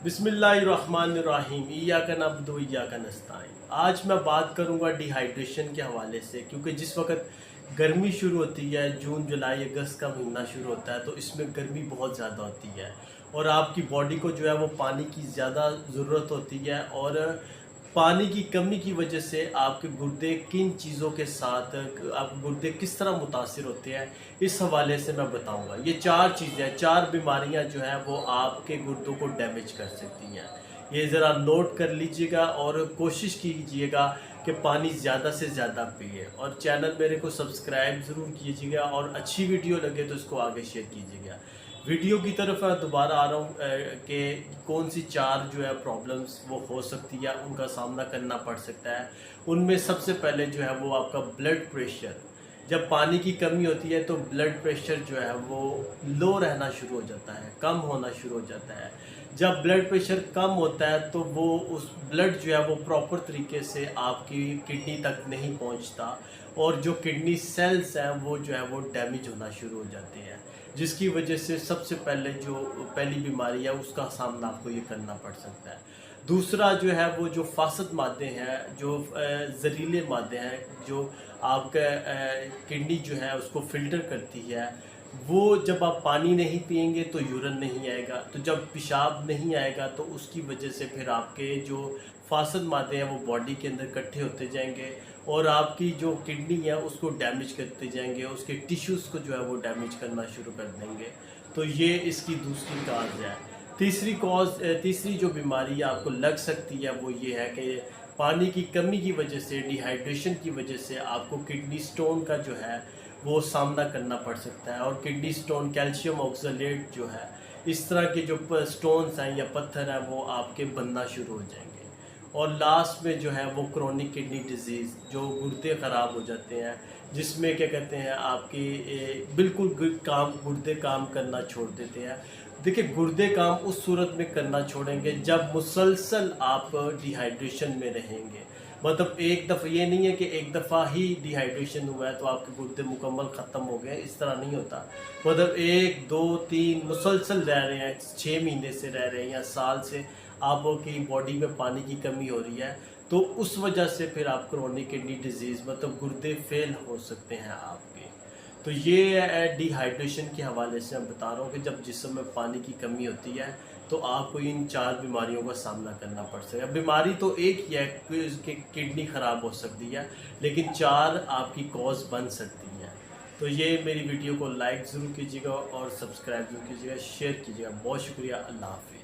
बिस्मिल्लाहिर्रहमानिर्रहीम इय्याका नअब्दु व इय्याका नस्तईन। आज मैं बात करूंगा डिहाइड्रेशन के हवाले से, क्योंकि जिस वक्त गर्मी शुरू होती है, जून जुलाई अगस्त का महीना शुरू होता है, तो इसमें गर्मी बहुत ज़्यादा होती है और आपकी बॉडी को जो है वो पानी की ज़्यादा ज़रूरत होती है। और पानी की कमी की वजह से आपके गुर्दे किन चीज़ों के साथ आपके गुर्दे किस तरह मुतासिर होते हैं, इस हवाले से मैं बताऊंगा। ये चार चीज़ें, चार बीमारियां जो हैं वो आपके गुर्दों को डैमेज कर सकती हैं। ये ज़रा नोट कर लीजिएगा और कोशिश कीजिएगा कि पानी ज़्यादा से ज़्यादा पिए, और चैनल मेरे को सब्सक्राइब ज़रूर कीजिएगा, और अच्छी वीडियो लगे तो इसको आगे शेयर कीजिएगा। वीडियो की तरफ मैं दोबारा आ रहा हूँ कि कौन सी चार जो है प्रॉब्लम्स वो हो सकती है, उनका सामना करना पड़ सकता है। उनमें सबसे पहले जो है वो आपका ब्लड प्रेशर। जब पानी की कमी होती है तो ब्लड प्रेशर जो है वो लो रहना शुरू हो जाता है, कम होना शुरू हो जाता है। जब ब्लड प्रेशर कम होता है तो वो उस ब्लड जो है वो प्रॉपर तरीके से आपकी किडनी तक नहीं पहुंचता, और जो किडनी सेल्स हैं वो जो है वो डैमेज होना शुरू हो जाते हैं, जिसकी वजह से सबसे पहले जो पहली बीमारी है उसका सामना आपको ये करना पड़ सकता है। दूसरा जो है वो जो फासद मादे हैं, जो जहरीले मादे हैं, जो आपका किडनी जो है उसको फ़िल्टर करती है, वो जब आप पानी नहीं पिएंगे तो यूरिन नहीं आएगा, तो जब पेशाब नहीं आएगा तो उसकी वजह से फिर आपके जो फासद मादे हैं वो बॉडी के अंदर इकट्ठे होते जाएंगे और आपकी जो किडनी है उसको डैमेज करते जाएंगे, उसके टिश्यूज़ को जो है वो डैमेज करना शुरू कर देंगे। तो ये इसकी दूसरी काज है। तीसरी जो बीमारी आपको लग सकती है वो ये है कि पानी की कमी की वजह से, डिहाइड्रेशन की वजह से आपको किडनी स्टोन का जो है वो सामना करना पड़ सकता है। और किडनी स्टोन, कैल्शियम ऑक्सलेट जो है, इस तरह के जो स्टोन्स हैं या पत्थर हैं वो आपके बनना शुरू हो जाएंगे। और लास्ट में जो है वो क्रोनिक किडनी डिजीज़, जो गुर्दे ख़राब हो जाते हैं, जिसमें क्या कहते हैं आपकी बिल्कुल गुर्दे काम करना छोड़ देते हैं। देखिए, गुर्दे काम उस सूरत में करना छोड़ेंगे जब मुसलसल आप डिहाइड्रेशन में रहेंगे। मतलब एक दफ़ा ये नहीं है कि एक दफ़ा ही डिहाइड्रेशन हुआ है तो आपके गुर्दे मुकम्मल ख़त्म हो गए, इस तरह नहीं होता। मतलब 1 2 3 मुसलसल रह रहे हैं, 6 महीने से रह रहे हैं या साल से आपकी बॉडी में पानी की कमी हो रही है, तो उस वजह से फिर आप क्रोनिक किडनी डिजीज़, मतलब गुर्दे फेल हो सकते हैं आपके। तो ये डिहाइड्रेशन के हवाले से मैं बता रहा हूँ कि जब जिस्म में पानी की कमी होती है तो आपको इन चार बीमारियों का सामना करना पड़ सकता है। बीमारी तो एक ही है कि किडनी ख़राब हो सकती है, लेकिन चार आपकी कॉज बन सकती हैं। तो ये मेरी वीडियो को लाइक ज़रूर कीजिएगा और सब्सक्राइब ज़रूर कीजिएगा, शेयर कीजिएगा। बहुत शुक्रिया। अल्लाह हाफ़िज़।